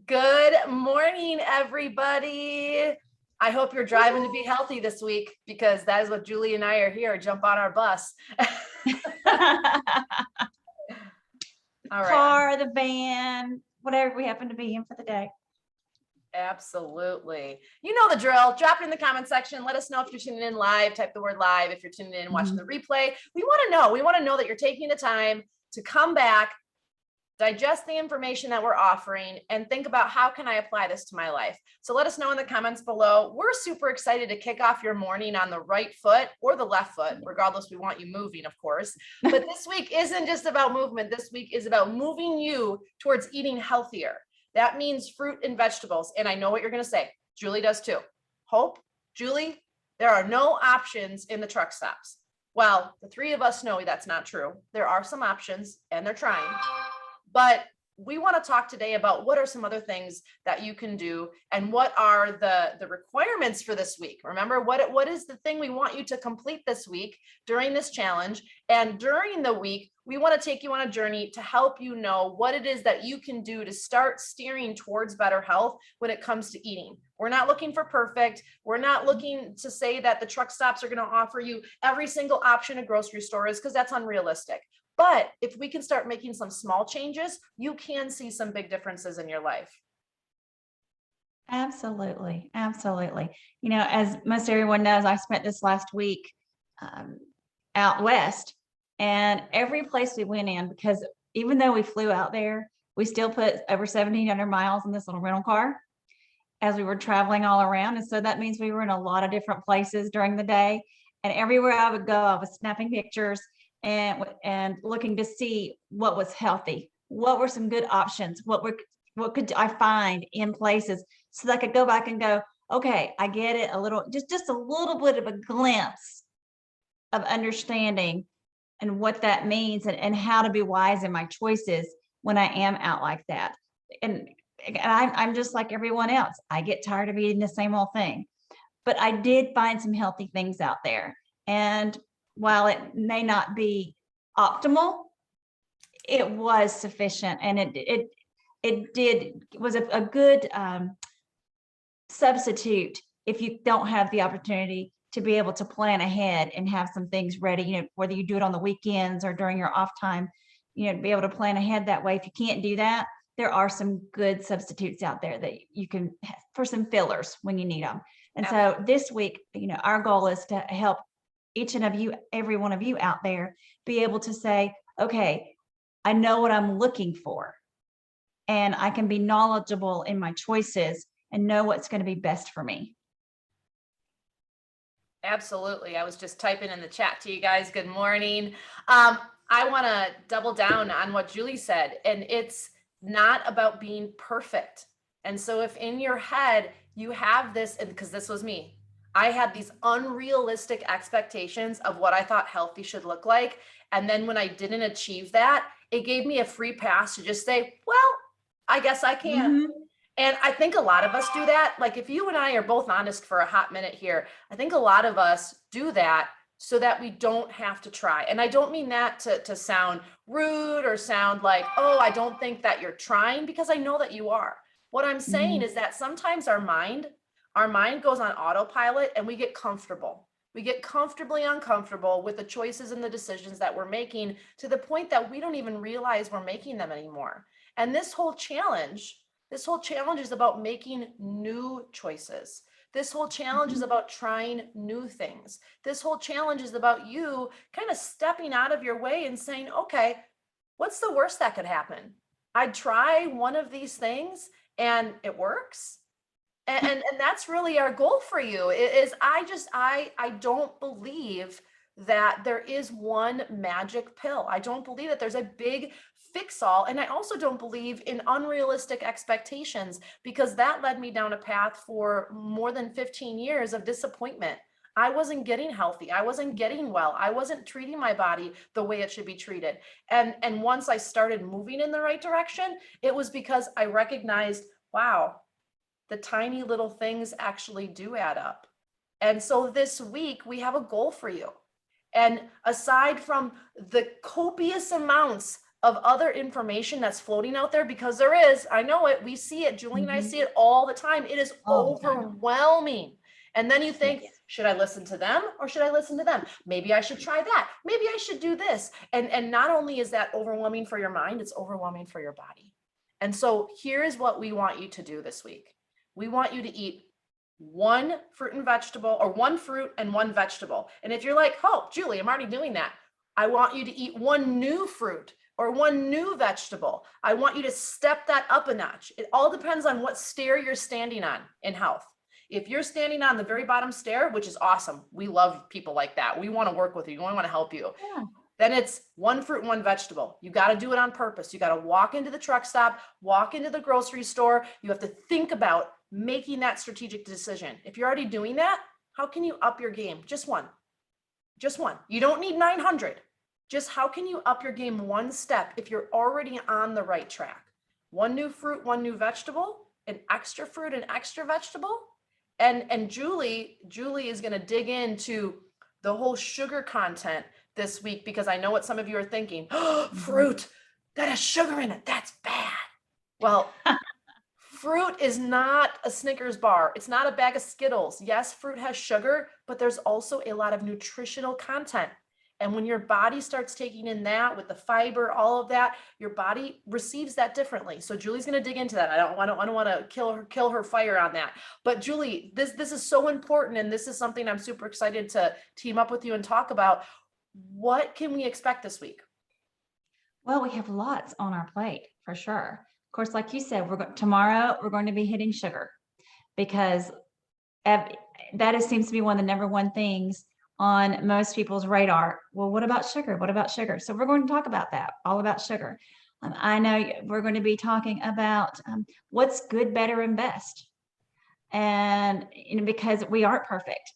Good morning, everybody. I hope you're driving to be healthy this week because that is what Julie and I are here. Jump on our bus. All right. Car, the van, whatever we happen to be in for the day. Absolutely. You know the drill. Drop it in the comment section. Let us know if you're tuning in live. Type the word live. If you're tuning in and watching the replay, we want to know. We want to know that you're taking the time to come back, digest the information that we're offering, and think about how can I apply this to my life. So let us know in the comments below. We're super excited to kick off your morning on the right foot or the left foot. Regardless, we want you moving, of course. But this week isn't just about movement. This week is about moving you towards eating healthier. That means fruit and vegetables. And I know what you're going to say. Julie does too. Hope, Julie, there are no options in the truck stops. Well, the three of us know that's not true. There are some options and they're trying. But we want to talk today about what are some other things that you can do and what are the requirements for this week. Remember, what is the thing we want you to complete this week during this challenge? And during the week, we want to take you on a journey to help you know what it is that you can do to start steering towards better health when it comes to eating. We're not looking for perfect. We're not looking to say that the truck stops are going to offer you every single option a grocery store is, because that's unrealistic. But if we can start making some small changes, you can see some big differences in your life. Absolutely. Absolutely. You know, as most everyone knows, I spent this last week out west, and every place we went in, because even though we flew out there, we still put over 1,700 miles in this little rental car as we were traveling all around. And so that means we were in a lot of different places during the day. And everywhere I would go, I was snapping pictures and looking to see what was healthy, what were some good options, what could I find in places so that I could go back and go, okay, I get it, a little, just a little bit of a glimpse of understanding and what that means and how to be wise in my choices when I am out like that. And I'm just like everyone else. I get tired of eating the same old thing, but I did find some healthy things out there. And while it may not be optimal, it was sufficient, and it was a good substitute if you don't have the opportunity to be able to plan ahead and have some things ready, you know, whether you do it on the weekends or during your off time, you know, be able to plan ahead that way. If you can't do that, there are some good substitutes out there that you can for some fillers when you need them. And so this week, you know, our goal is to help each and of you, every one of you out there, be able to say, okay, I know what I'm looking for, and I can be knowledgeable in my choices and know what's going to be best for me. Absolutely. I was just typing in the chat to you guys. Good morning. I want to double down on what Julie said, and it's not about being perfect. And so if in your head you have this, and because this was me, I had these unrealistic expectations of what I thought healthy should look like. And then when I didn't achieve that, it gave me a free pass to just say, well, I guess I can. And I think a lot of us do that. Like if you and I are both honest for a hot minute here, I think a lot of us do that so that we don't have to try. And I don't mean that to sound rude or sound like, oh, I don't think that you're trying, because I know that you are. What I'm saying is that sometimes our mind goes on autopilot and we get comfortable. We get comfortably uncomfortable with the choices and the decisions that we're making to the point that we don't even realize we're making them anymore. And this whole challenge is about making new choices. This whole challenge is about trying new things. This whole challenge is about you kind of stepping out of your way and saying, okay, what's the worst that could happen? I'd try one of these things and it works. And that's really our goal for you is I don't believe that there is one magic pill. I don't believe that there's a big fix all. And I also don't believe in unrealistic expectations, because that led me down a path for more than 15 years of disappointment. I wasn't getting healthy. I wasn't getting well. I wasn't treating my body the way it should be treated. And once I started moving in the right direction, it was because I recognized, wow, the tiny little things actually do add up. And so this week we have a goal for you. And aside from the copious amounts of other information that's floating out there, because there is, I know it, we see it, Julie and I Mhm. see it all the time. It is All the time. overwhelming. And then you think, Yes. should I listen to them or should I listen to them? Maybe I should try that. Maybe I should do this. And not only is that overwhelming for your mind, it's overwhelming for your body. And so here is what we want you to do this week. We want you to eat one fruit and vegetable, or one fruit and one vegetable. And if you're like, oh, Julie, I'm already doing that, I want you to eat one new fruit or one new vegetable. I want you to step that up a notch. It all depends on what stair you're standing on in health. If you're standing on the very bottom stair, which is awesome, we love people like that. We want to work with you. We want to help you. Yeah. Then it's one fruit and one vegetable. You got to do it on purpose. You got to walk into the truck stop, walk into the grocery store. You have to think about making that strategic decision. If you're already doing that, how can you up your game? Just one. Just one. You don't need 900. Just how can you up your game one step if you're already on the right track? One new fruit, one new vegetable, an extra fruit, an extra vegetable. And Julie is going to dig into the whole sugar content this week, because I know what some of you are thinking. Oh, fruit that has sugar in it, that's bad. Well, fruit is not a Snickers bar. It's not a bag of Skittles. Yes, fruit has sugar, but there's also a lot of nutritional content. And when your body starts taking in that with the fiber, all of that, your body receives that differently. So Julie's going to dig into that. I don't want to kill her fire on that. But Julie, this is so important, and this is something I'm super excited to team up with you and talk about. What can we expect this week? Well, we have lots on our plate for sure. Of course, like you said, tomorrow we're going to be hitting sugar, because that seems to be one of the number one things on most people's radar. Well, what about sugar? What about sugar? So we're going to talk about that, all about sugar. I know we're going to be talking about what's good, better, and best. And because we aren't perfect,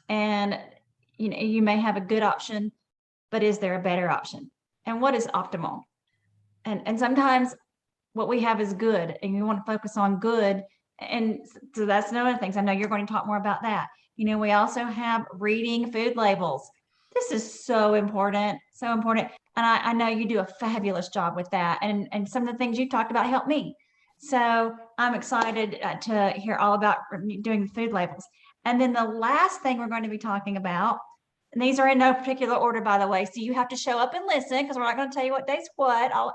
and you may have a good option, but is there a better option? And what is optimal? And sometimes what we have is good, and you want to focus on good. And so that's another thing. I know you're going to talk more about that. We also have reading food labels. This is so important, so important. And I know you do a fabulous job with that. And some of the things you talked about help me. So I'm excited to hear all about doing food labels. And then the last thing we're going to be talking about, and these are in no particular order, by the way, so you have to show up and listen, because we're not going to tell you what day's what all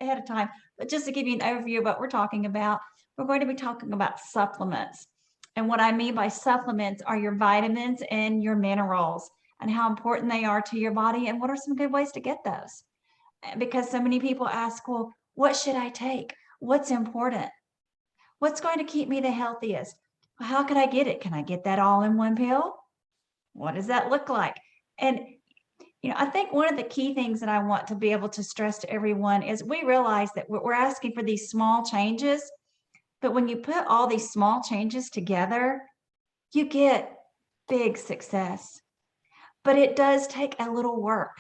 ahead of time. But just to give you an overview of what we're talking about, we're going to be talking about supplements. And what I mean by supplements are your vitamins and your minerals, and how important they are to your body, and what are some good ways to get those. Because so many people ask, well, what should I take? What's important? What's going to keep me the healthiest? How could I get it? Can I get that all in one pill? What does that look like? And I think one of the key things that I want to be able to stress to everyone is we realize that we're asking for these small changes, but when you put all these small changes together, you get big success. But it does take a little work.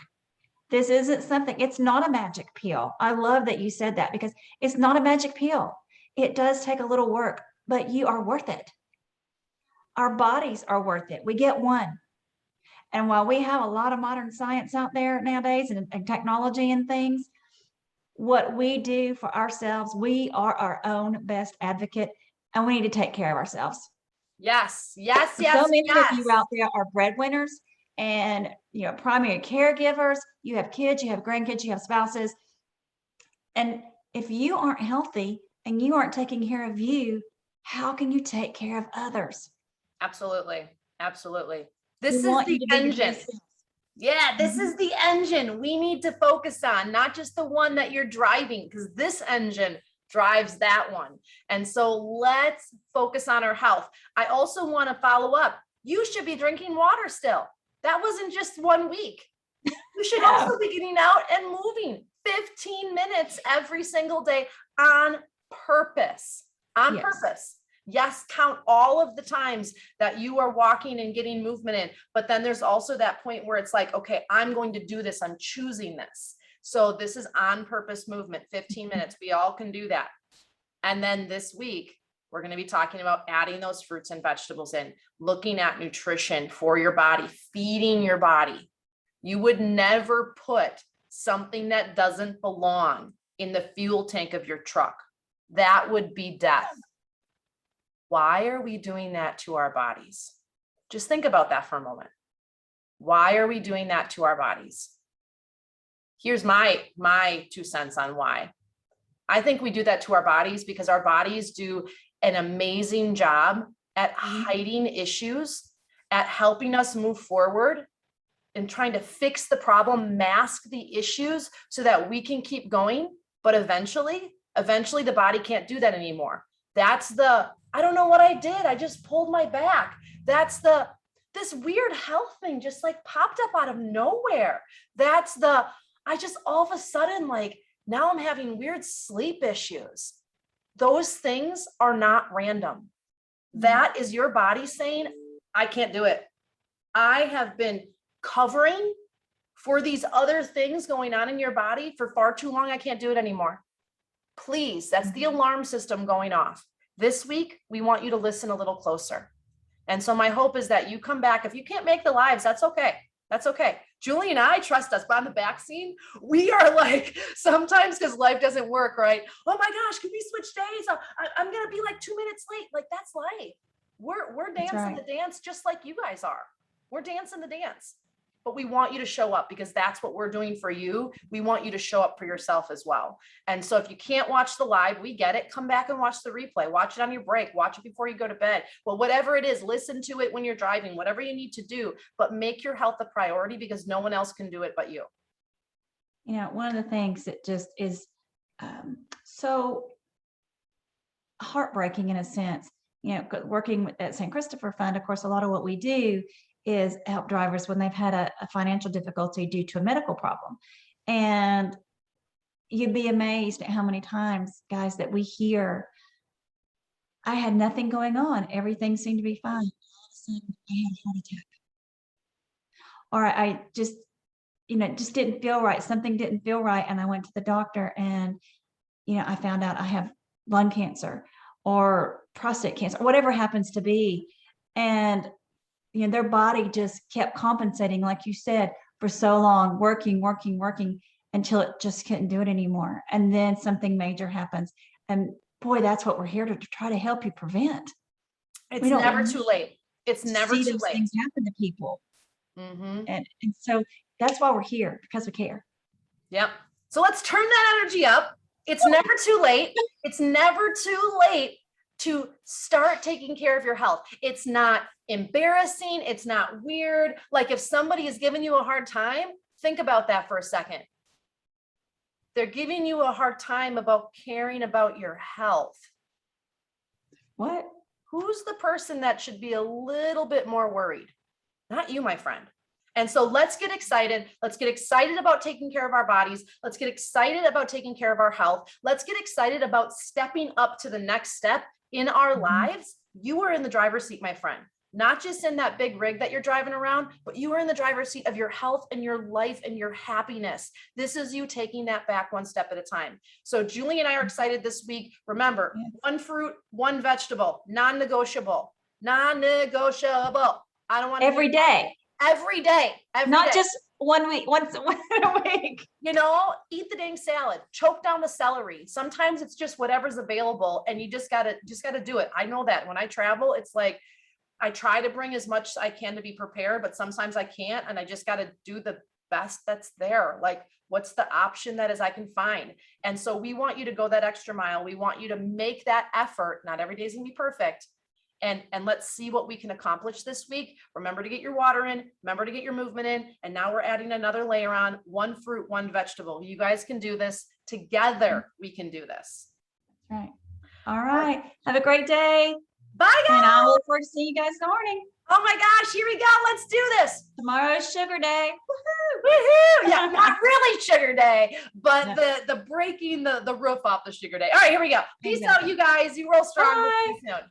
This isn't something, it's not a magic pill. I love that you said that, because it's not a magic pill. It does take a little work, but you are worth it. Our bodies are worth it. We get one. And while we have a lot of modern science out there nowadays, and technology and things, what we do for ourselves, we are our own best advocate, and we need to take care of ourselves. Yes, yes, So yes, many yes. of you out there are breadwinners and primary caregivers. You have kids, you have grandkids, you have spouses. And if you aren't healthy and you aren't taking care of you, how can you take care of others? Absolutely. Absolutely. We This is want you the to be your engine. best self. Yeah, this is the engine we need to focus on, not just the one that you're driving, because this engine drives that one. And so let's focus on our health. I also want to follow up. You should be drinking water still. That wasn't just 1 week. You should also be getting out and moving 15 minutes every single day on purpose. On Yes. purpose. Yes, count all of the times that you are walking and getting movement in, but then there's also that point where it's like, okay, I'm going to do this. I'm choosing this. So this is on purpose movement, 15 minutes. We all can do that. And then this week, we're going to be talking about adding those fruits and vegetables in, looking at nutrition for your body, feeding your body. You would never put something that doesn't belong in the fuel tank of your truck. That would be death. Why are we doing that to our bodies? Just think about that for a moment. Why are we doing that to our bodies? Here's my 2 cents on why. I think we do that to our bodies because our bodies do an amazing job at hiding issues, at helping us move forward and trying to fix the problem, mask the issues so that we can keep going. But eventually the body can't do that anymore. That's the, I don't know what I did. I just pulled my back. That's this weird health thing just like popped up out of nowhere. That's I just all of a sudden, like now I'm having weird sleep issues. Those things are not random. That is your body saying, I can't do it. I have been covering for these other things going on in your body for far too long. I can't do it anymore. Please, that's the alarm system going off. This week, we want you to listen a little closer. And so my hope is that you come back. If you can't make the lives, that's okay. That's okay. Julie and I trust us, but on the back scene, we are like, sometimes because life doesn't work, right? Oh my gosh, can we switch days? I'm going to be like 2 minutes late. Like that's life. We're dancing the dance just like you guys are. We're dancing the dance, but we want you to show up because that's what we're doing for you. We want you to show up for yourself as well. And so if you can't watch the live, we get it. Come back and watch the replay. Watch it on your break. Watch it before you go to bed. Well, whatever it is, listen to it when you're driving, whatever you need to do, but make your health a priority because no one else can do it but you. You know, one of the things that just is so heartbreaking in a sense, you know, working with at St. Christopher Fund, of course, a lot of what we do is help drivers when they've had a financial difficulty due to a medical problem. And you'd be amazed at how many times, guys, that we hear, I had nothing going on. Everything seemed to be fine. All of a sudden, I had a heart attack. Or I just, you know, just didn't feel right. Something didn't feel right. And I went to the doctor and, you know, I found out I have lung cancer or prostate cancer, or whatever happens to be. And you know, their body just kept compensating, like you said, for so long, working until it just couldn't do it anymore. And then something major happens. And boy, that's what we're here to try to help you prevent. It's never too late. It's never too late. Things happen to people. And so that's why we're here, because we care. Yep. So let's turn that energy up. It's never too late. It's never too late to start taking care of your health. It's not embarrassing. It's not weird. Like if somebody is giving you a hard time, think about that for a second. They're giving you a hard time about caring about your health. What? Who's the person that should be a little bit more worried? Not you, my friend. And so let's get excited. Let's get excited about taking care of our bodies. Let's get excited about taking care of our health. Let's get excited about stepping up to the next step in our lives. You are in the driver's seat, my friend, not just in that big rig that you're driving around, but you are in the driver's seat of your health and your life and your happiness. This is you taking that back one step at a time. So Julie and I are excited this week. Remember, one fruit, one vegetable, non-negotiable, non-negotiable. I don't want every day. Every day. Not just 1 week, once a week. You know, eat the dang salad, choke down the celery. Sometimes it's just whatever's available and you just gotta do it. I know that when I travel, it's like, I try to bring as much as I can to be prepared, but sometimes I can't. And I just got to do the best that's there. Like, what's the option that is I can find? And so we want you to go that extra mile. We want you to make that effort. Not every day is gonna be perfect. And let's see what we can accomplish this week. Remember to get your water in, remember to get your movement in. And now we're adding another layer on, one fruit, one vegetable. You guys can do this together. We can do this. That's right. All right. Have a great day. Bye, guys. And I look forward to seeing you guys in the morning. Oh my gosh, here we go. Let's do this. Tomorrow's sugar day. Woohoo. Woohoo. Yeah, not really sugar day, but the breaking the roof off the sugar day. All right, here we go. Peace out, you guys. You roll strong. See you soon.